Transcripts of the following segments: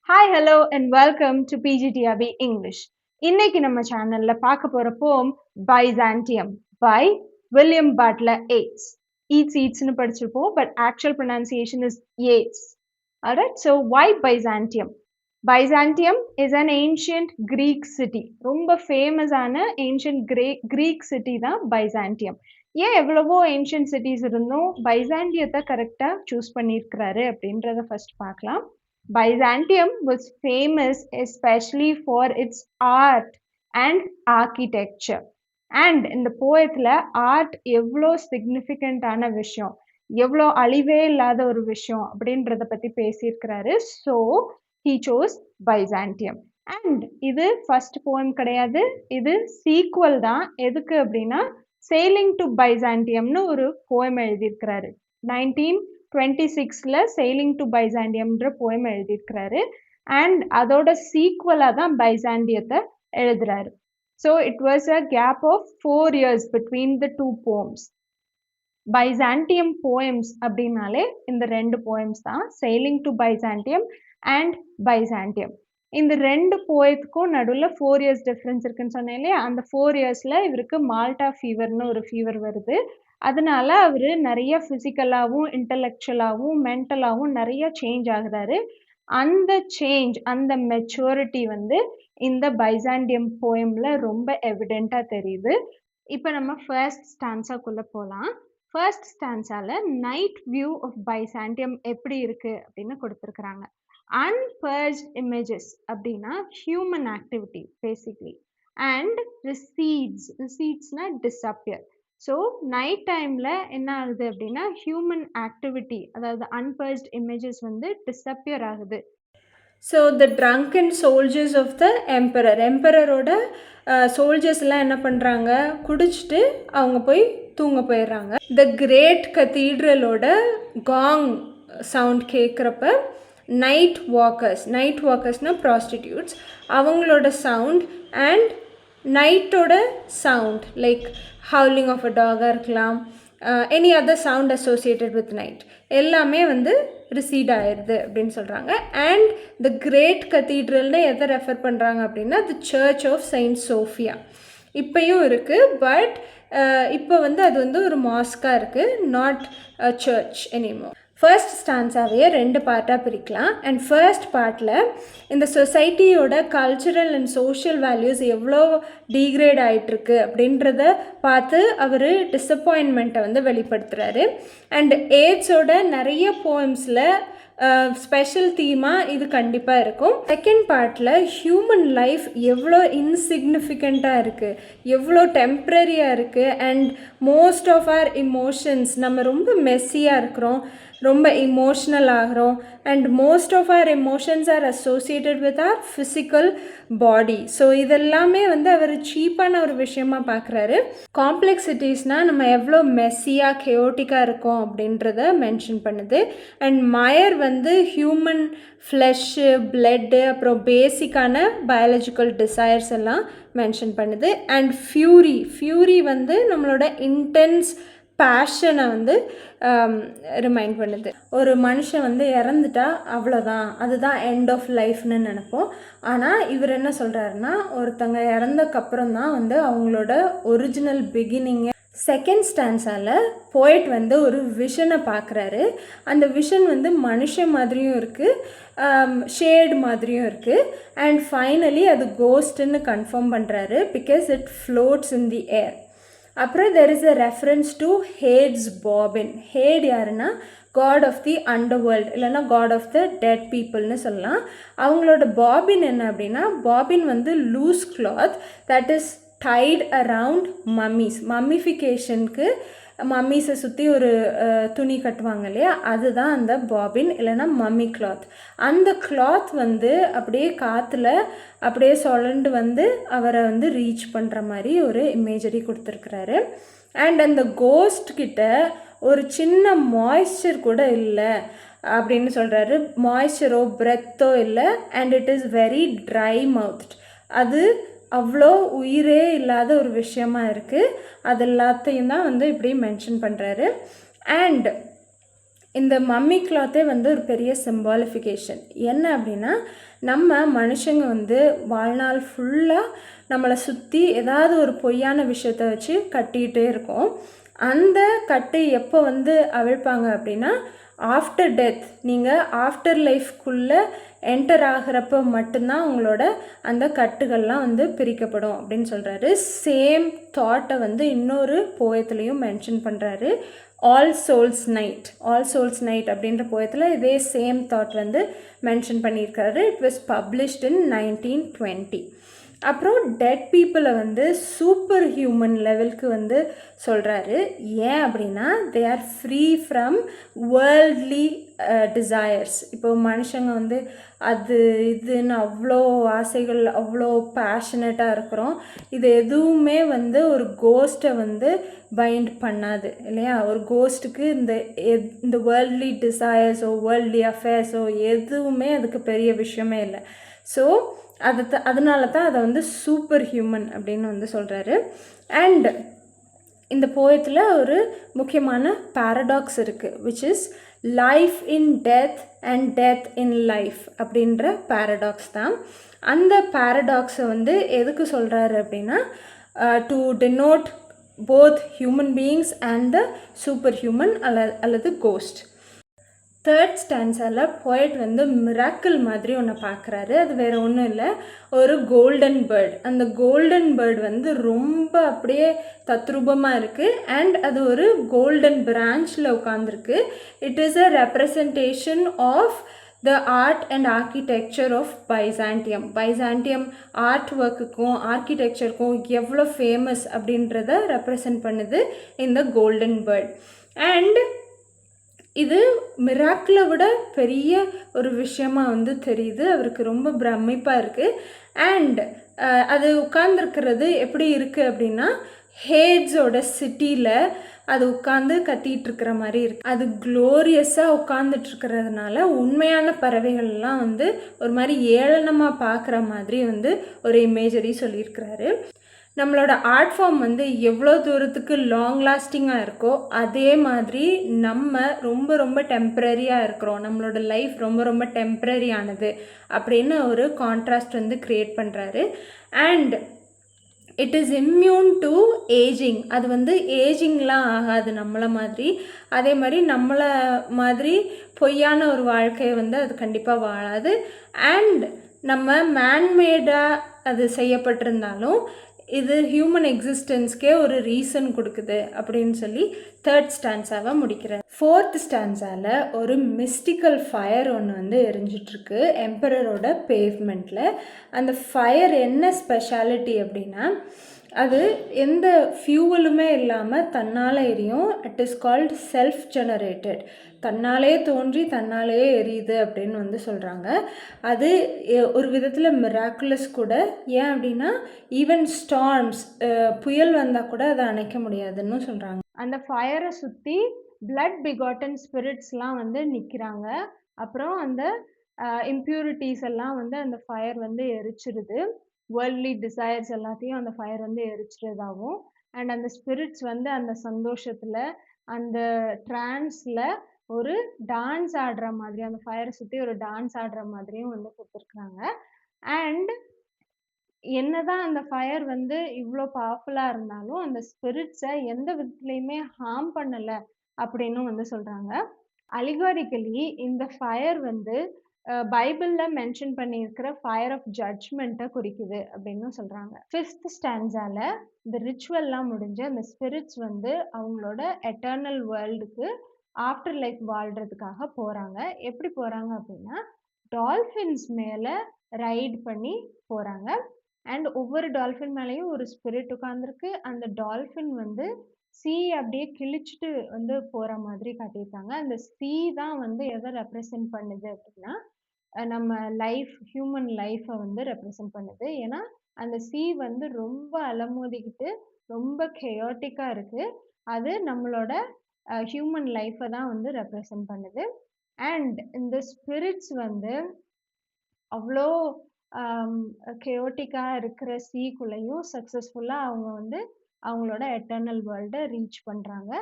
Hi hello and welcome to PGTRB English. இன்னைக்கு நம்ம சேனல்ல பார்க்க போற poem Byzantium by William Butler Yeats. ஈட்ஸ்னு படிச்சிருப்போம், but actual pronunciation is Yeats. Alright, so why Byzantium? Byzantium is an ancient Greek city. ரொம்ப ஃபேமஸான ancient Greek city தான் பைசாண்டியம். ஏன் எவ்வளவோ ஏன்ஷியன்ட் சிட்டிஸ் இருந்தும் பைசாண்டியத்தை கரெக்டாக சூஸ் பண்ணியிருக்கிறாரு அப்படின்றத ஃபர்ஸ்ட் பார்க்கலாம். Byzantium was famous especially for its art and architecture. And இந்த போயத்தில் ஆர்ட் எவ்வளோ சிக்னிஃபிகண்டான விஷயம், எவ்வளோ அழிவே இல்லாத ஒரு விஷயம் அப்படின்றத பற்றி பேசியிருக்கிறாரு. So he chose Byzantium. And இது ஃபர்ஸ்ட் போயம் கிடையாது, இது சீக்வல் தான். எதுக்கு அப்படின்னா Sailing to Byzantiumனு ஒரு போயம் எழுதியிருக்கிறாரு. 1926 Sailing to Byzantiumன்ற போயம் எழுதியிருக்கிறாரு. அண்ட் அதோட சீக்வலாக தான் பைசாண்டியத்தை எழுதுறாரு. So it was a gap of 4 years between the two poems. Byzantium poems அப்படின்னாலே இந்த ரெண்டு போயம்ஸ் தான், Sailing to Byzantium and Byzantium. இந்த ரெண்டு போயத்துக்கும் நடுவில் 4 years டிஃப்ரென்ஸ் இருக்குன்னு சொன்னேன் இல்லையா? அந்த 4 yearsல இவருக்கு மால்டா ஃபீவர்னு ஒரு ஃபீவர் வருது. அதனால அவர் நிறைய ஃபிசிக்கலாகவும் இன்டலெக்சுவலாகவும் மென்டலாகவும் நிறைய சேஞ்ச் ஆகுறாரு. அந்த சேஞ்ச், அந்த மெச்சூரிட்டி இந்த பைசாண்டியம் போயம்ல ரொம்ப எவிடெண்ட்டாக தெரியுது. இப்போ நம்ம ஃபர்ஸ்ட் ஸ்டான்ஸாக்குள்ளே போகலாம். ஃபர்ஸ்ட் ஸ்டான்ஸால நைட் வியூ ஆஃப் பைசாண்டியம் எப்படி இருக்கு அப்படின்னு கொடுத்துருக்குறாங்க. Unpurged images அப்படின்னா human activity basically, and recedes disappear. So night டைமில் என்ன ஆகுது அப்படின்னா ஹியூமன் ஆக்டிவிட்டி, அதாவது அன்பர்ஜ்ட் இமேஜஸ் டிஸப்பியர் ஆகுது. So the drunken soldiers of the எம்பரரோட சோல்ஜர்ஸ்லாம் என்ன பண்ணுறாங்க, குடிச்சிட்டு அவங்க போய் தூங்க போயிடுறாங்க. த கிரேட் கத்தீட்ரலோட காங் சவுண்ட் கேட்குறப்ப நைட் வாக்கர்ஸ்னால் ப்ராஸ்டிடியூட்ஸ், அவங்களோட சவுண்ட் அண்ட் நைட்டோட sound like howling of a டாகாக இருக்கலாம், any other sound associated with night, எல்லாமே ரிசீட் ஆயிடுது அப்படின்னு சொல்கிறாங்க. அண்ட் த கிரேட் கத்தீட்ரல்னு எதை ரெஃபர் பண்ணுறாங்க அப்படின்னா the church of Saint Sophia. இப்போயும் இருக்குது, பட் இப்போ அது ஒரு மாஸ்காக இருக்குது, not a church anymore. First ஸ்டான்ஸாகவே 2 பார்ட்டாக பிரிக்கலாம். அண்ட் ஃபர்ஸ்ட் பார்ட்டில் இந்த சொசைட்டியோட கல்ச்சுரல் அண்ட் சோஷியல் வேல்யூஸ் எவ்வளோ டீக்ரேட் ஆகிட்டுருக்கு அப்படின்றத பார்த்து அவர் டிஸப்பாயின்மெண்ட்டை வெளிப்படுத்துகிறாரு. அண்ட் ஏட்ஸோட நிறைய போயம்ஸில் ஸ்பெஷல் தீமாக இது கண்டிப்பாக இருக்கும். செகண்ட் பார்ட்டில் ஹியூமன் லைஃப் எவ்வளோ இன்சிக்னிஃபிகண்ட்டாக இருக்குது, எவ்வளோ டெம்ப்ரரியாக இருக்குது, and most of our emotions, நம்ம ரொம்ப மெஸ்ஸியாக இருக்கிறோம், ரொம்ப இமோஷ்னல் ஆகிறோம், and most of our emotions are associated with our physical body. So இதெல்லாமே அவர் சீப்பான ஒரு விஷயமாக பார்க்குறாரு. காம்ப்ளெக்சிட்டிஸ்னால் நம்ம எவ்வளோ மெஸ்ஸியாக கேயோட்டிக்காக இருக்கோம் அப்படின்றத மென்ஷன் பண்ணுது. அண்ட் மயர் ஹியூமன் ஃப்ளெஷ்ஷு, பிளட்டு, அப்புறம் பேசிக்கான பயாலஜிக்கல் டிசைர்ஸ் எல்லாம் மென்ஷன் பண்ணுது. அண்ட் ஃபியூரி நம்மளோட இன்டென்ஸ் பேஷனை ரிமைண்ட் பண்ணுது. ஒரு மனுஷன் இறந்துட்டா அவ்வளோதான், அதுதான் எண்ட் ஆஃப் லைஃப்னு நினைப்போம். ஆனால் இவர் என்ன சொல்கிறாருன்னா, ஒருத்தங்க இறந்தக்கப்புறம் தான் அவங்களோட ஒரிஜினல் பிகினிங்கை. செகண்ட் ஸ்டான்ஸால் போய்ட் ஒரு விஷனை பார்க்குறாரு. அந்த விஷன் மனுஷன் மாதிரியும் இருக்குது, ஷேட் மாதிரியும் இருக்குது. அண்ட் ஃபைனலி அது கோஸ்ட்டுன்னு கன்ஃபார்ம் பண்ணுறாரு, because it floats in the air. அப்புறம் there is a reference to Hades bobbin. Hades யாருன்னா காட் ஆஃப் தி அண்டர்வேர்ல்டு, இல்லைன்னா காட் ஆஃப் த டெட் பீப்புள்னு சொல்லலாம். அவங்களோட பாபின் என்ன அப்படின்னா, bobbin loose cloth that is tight around mummies. மம்மிஃபிகேஷனுக்கு மம்மிஸை சுற்றி ஒரு துணி கட்டுவாங்க இல்லையா, அதுதான் அந்த பாபின், இல்லைன்னா மம்மி கிளாத். அந்த கிளாத் அப்படியே காற்றுல அப்படியே சுழண்டு அவரை ரீச் பண்ணுற மாதிரி ஒரு இமேஜரி கொடுத்துருக்குறாரு. அண்ட் அந்த கோஸ்ட் கிட்ட ஒரு சின்ன மாய்ஸ்சர் கூட இல்லை அப்படின்னு சொல்கிறாரு. மாய்ஸ்சரோ பிரெத்தோ இல்லை. And it is very dry mouthed. அது அவ்வளோ உயிரே இல்லாத ஒரு விஷயமா இருக்குது. அது எல்லாத்தையும் தான் இப்படி மென்ஷன் பண்ணுறாரு. அண்ட் இந்த மம்மி கிளாத்தே வந்து ஒரு பெரிய சிம்பாலிஃபிகேஷன். என்ன அப்படின்னா, நம்ம மனுஷங்க வந்து வாழ்நாள் ஃபுல்லாக நம்மளை சுற்றி ஏதாவது ஒரு பொய்யான விஷயத்த வச்சு கட்டிகிட்டே இருக்கோம். அந்த கட்டு எப்போ வந்து அவிழ்ப்பாங்க அப்படின்னா, ஆஃப்டர் டெத், நீங்கள் ஆஃப்டர் லைஃப்குள்ளே என்டர் ஆகிறப்ப மட்டும்தான் உங்களோட அந்த கட்டுகள்லாம் வந்து பிரிக்கப்படும் அப்படின்னு சொல்கிறாரு. சேம் தாட்டை வந்து இன்னொரு போயத்துலேயும் மென்ஷன் பண்ணுறாரு. ஆல் சோல்ஸ் நைட் அப்படின்ற போயத்தில் இதே சேம் தாட் வந்து மென்ஷன் பண்ணியிருக்காரு. இட் வாஸ் பப்ளிஷ்ட் இன் 1920. அப்புறம் டெட் பீப்புளை வந்து சூப்பர் ஹியூமன் லெவலுக்கு வந்து சொல்கிறாரு. ஏன் அப்படின்னா, they are free from worldly desires. இப்போ மனுஷங்க வந்து அது இதுன்னு அவ்வளோ ஆசைகள், அவ்வளோ பேஷனட்டாக இருக்கிறோம். இது எதுவுமே வந்து ஒரு கோஸ்ட்டை வந்து பைண்ட் பண்ணாது இல்லையா? ஒரு கோஸ்ட்டுக்கு இந்த வேர்ல்ட்லி டிசையர்ஸோ வேர்ல்ட்லி அஃபேர்ஸோ எதுவுமே அதுக்கு பெரிய விஷயமே இல்லை. ஸோ அதனால தான் அதை வந்து சூப்பர் ஹியூமன் அப்படின்னு வந்து சொல்கிறாரு. அண்ட் இந்த போயத்தில் ஒரு முக்கியமான பேரடாக்ஸ் இருக்குது, which is life in death and death in life அப்படின்ற பேரடாக்ஸ் தான். அந்த பேரடாக்ஸை வந்து எதுக்கு சொல்கிறாரு அப்படின்னா, to denote both human beings and the super human அல்லது கோஸ்ட். தேர்ட் ஸ்டான்ஸாவில் போய்ட் வந்து மிராக்கிள் மாதிரி ஒன்று பார்க்குறாரு. அது வேறு ஒன்றும் இல்லை, ஒரு கோல்டன் பேர்ட். அந்த கோல்டன் பேர்ட் வந்து ரொம்ப அப்படியே தத்ரூபமாக இருக்குது. அண்ட் அது ஒரு கோல்டன் பிரான்ச்சில் உட்காந்துருக்கு. It is a representation of the art and architecture of Byzantium art ஒர்க்குக்கும் ஆர்கிடெக்சருக்கும் எவ்வளோ ஃபேமஸ் அப்படின்றத ரெப்ரசன்ட் பண்ணுது இந்த கோல்டன் பேர்ட். அண்ட் இது மிராக்கிளை விட பெரிய ஒரு விஷயமா வந்து தெரியுது. அவருக்கு ரொம்ப பிரமிப்பாக இருக்குது. அண்ட் அது உட்கார்ந்துருக்கிறது எப்படி இருக்குது அப்படின்னா, ஹேட்ஸோட சிட்டியில் அது உட்காந்து கத்திகிட்டு இருக்கிற மாதிரி இருக்குது. அது க்ளோரியஸாக உட்காந்துட்ருக்கிறதுனால உண்மையான பறவைகள்லாம் வந்து ஒரு மாதிரி ஏளனமாக பார்க்குற மாதிரி வந்து ஒரு இமேஜரி சொல்லியிருக்கிறாரு. நம்மளோட ஆர்ட் ஃபார்ம் வந்து எவ்வளோ தூரத்துக்கு லாங் லாஸ்டிங்காக இருக்கோ அதே மாதிரி நம்ம ரொம்ப ரொம்ப டெம்ப்ரரியாக இருக்கிறோம். நம்மளோட லைஃப் ரொம்ப ரொம்ப டெம்ப்ரரியானது அப்படின்னு ஒரு கான்ட்ராஸ்ட் வந்து க்ரியேட் பண்ணுறாரு. And it is immune to ageing. அது வந்து ஏஜிங்லாம் ஆகாது நம்மளை மாதிரி. அதே மாதிரி நம்மளை மாதிரி பொய்யான ஒரு வாழ்க்கையை வந்து அது கண்டிப்பாக வாழாது. அண்ட் நம்ம மேன்மேடாக அது செய்யப்பட்டிருந்தாலும் இது ஹியூமன் எக்ஸிஸ்டன்ஸ்க்கே ஒரு ரீசன் கொடுக்குது அப்படின்னு சொல்லி தேர்ட் ஸ்டான்ஸாவை முடிக்கிறார். ஃபோர்த் ஸ்டான்ஸாவில் ஒரு மிஸ்டிக்கல் ஃபயர் ஒன்று வந்து எரிஞ்சிட்ருக்கு எம்பரரோட பேவ்மெண்ட்டில். அந்த ஃபயர் என்ன ஸ்பெஷாலிட்டி அப்படின்னா, அது எந்த ஃபியூவலுமே இல்லாமல் தன்னால் எரியும். It is called self generated. தன்னாலே தோன்றி தன்னாலே எரியுது அப்படின்னு வந்து சொல்கிறாங்க. அது ஒரு விதத்தில் மிராக்குலஸ் கூட. ஏன் அப்படின்னா, ஈவன் ஸ்டார்ம்ஸ், புயல் வந்தால் கூட அதை அணைக்க முடியாதுன்னு சொல்கிறாங்க. அந்த ஃபயரை சுற்றி பிளட் பிகாட்டன் ஸ்பிரிட்ஸ்லாம் வந்து நிற்கிறாங்க. அப்புறம் அந்த இம்ப்யூரிட்டிஸ் எல்லாம் வந்து அந்த ஃபயர் வந்து எரிச்சிருது. வேர்ல்ட்லி டிசைர்ஸ் எல்லாத்தையும் அந்த ஃபயர் வந்து எரிச்சிறதாகவும், அண்ட் அந்த ஸ்பிரிட்ஸ் வந்து அந்த சந்தோஷத்தில் அந்த ட்ரான்ஸில் ஒரு டான்ஸ் ஆடுற மாதிரி, அந்த ஃபயரை சுற்றி ஒரு டான்ஸ் ஆடுற மாதிரியும் வந்து கொடுத்துருக்குறாங்க. அண்ட் என்னதான் அந்த ஃபயர் வந்து இவ்வளோ பவர்ஃபுல்லாக இருந்தாலும் அந்த ஸ்பிரிட்ஸை எந்த விதத்துலையுமே ஹார்ம் பண்ணலை அப்படின்னு வந்து சொல்கிறாங்க. அலிகாரிக்கலி இந்த ஃபயர் வந்து பைபிளில் மென்ஷன் பண்ணியிருக்கிற ஃபயர் ஆஃப் ஜட்ஜ்மெண்ட்டை குறிக்குது அப்படின்னு சொல்கிறாங்க. ஃபிஃப்த் ஸ்டான்ஸால இந்த ரிச்சுவல்லாம் முடிஞ்சு அந்த ஸ்பிரிட்ஸ் வந்து அவங்களோட எட்டர்னல் வேர்ல்டுக்கு ஆஃப்டர் லைஃப் வாழ்கிறதுக்காக போகிறாங்க. எப்படி போகிறாங்க அப்படின்னா, டால்ஃபின்ஸ் மேலே ரைட் பண்ணி போகிறாங்க. அண்ட் ஒவ்வொரு டால்ஃபின் மேலேயும் ஒரு ஸ்பிரிட் உட்காந்துருக்கு. அந்த டால்ஃபின் வந்து சீ அப்படியே கிழிச்சிட்டு வந்து போகிற மாதிரி காட்டியிருக்காங்க. அந்த சீ தான் வந்து எதை ரெப்ரசன்ட் பண்ணுது அப்படின்னா, நம்ம லைஃப், ஹியூமன் லைஃப்பை வந்து ரெப்ரசன்ட் பண்ணுது. ஏன்னா அந்த சீ வந்து ரொம்ப அலமோதிக்கிட்டு ரொம்ப கெயோட்டிக்காக இருக்குது. அது நம்மளோட ஹியூமன் லைஃப்பை தான் வந்து ரெப்ரசன்ட் பண்ணுது. அண்ட் இந்த ஸ்பிரிட்ஸ் வந்து அவ்வளோ கெயோட்டிக்காக இருக்கிற சீக்குள்ளேயும் சக்ஸஸ்ஃபுல்லாக அவங்க வந்து அவங்களோட எட்டர்னல் வேர்ல்டை ரீச் பண்ணுறாங்க.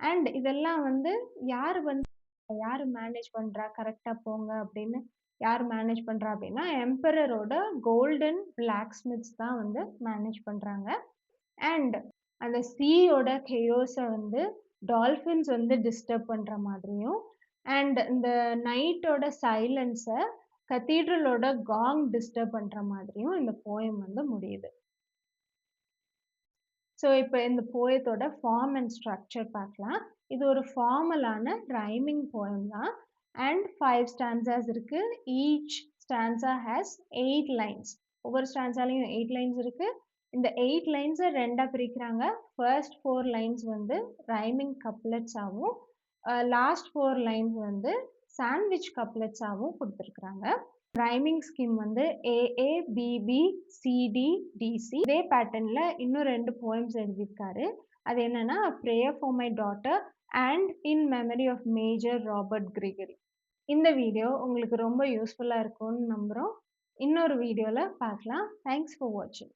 அண்ட் இதெல்லாம் வந்து யார் வந்து யாரு மேனேஜ் பண்றா? கரெக்ட்டா போங்க அப்படின்னு யார் மேனேஜ் பண்றா அப்படின்னா, எம்பரரோட கோல்டன் பிளாக் ஸ்மித்ஸ் தான் வந்து மேனேஜ் பண்றாங்க. அண்ட் அந்த சீயோட கெயோஸ வந்து டால்ஃபின்ஸ் வந்து டிஸ்டர்ப் பண்ற மாதிரியும், அண்ட் இந்த நைட்டோட சைலன்ஸ கதீட்ரலோட காங் டிஸ்டர்ப் பண்ற மாதிரியும் இந்த போயம் வந்து முடியுது. ஸோ, இப்ப இந்த போயத்தோட ஃபார்ம் அண்ட் ஸ்ட்ரக்சர் பார்க்கலாம். இது ஒரு ஃபார்மலான ரைமிங் போயம் தான். அண்ட் 5 ஸ்டான்ஸாஸ் இருக்கு. Each stanza has 8 lines. ஒவ்வொரு ஸ்டான்ஸாலயும் 8 லைன்ஸ் இருக்கு. இந்த 8 லைன்ஸ 2ஆ பிரிக்கிறாங்க. ஃபர்ஸ்ட் 4 லைன்ஸ் வந்து ரைமிங் கப்லெட்ஸாவும், லாஸ்ட் 4 லைன்ஸ் வந்து சாண்ட்விச் கப்லெட்ஸாவும் குடுத்திருக்காங்க. ரைமிங் ஸ்கீம் வந்து ஏஏ, பிபி, சிடி, டிசி. இதே பேட்டர்ன்ல இன்னும் 2 போயம்ஸ் எழுதியிருக்காரு. அது என்னன்னா, "A Prayer for My Daughter" and "In Memory of Major Robert Gregory." இந்த வீடியோ உங்களுக்கு ரொம்ப யூஸ்ஃபுல்லா இருக்கும்னு நம்புறோம். இன்னொரு வீடியோல பார்க்கலாம். தேங்க்ஸ் ஃபார் வாட்சிங்.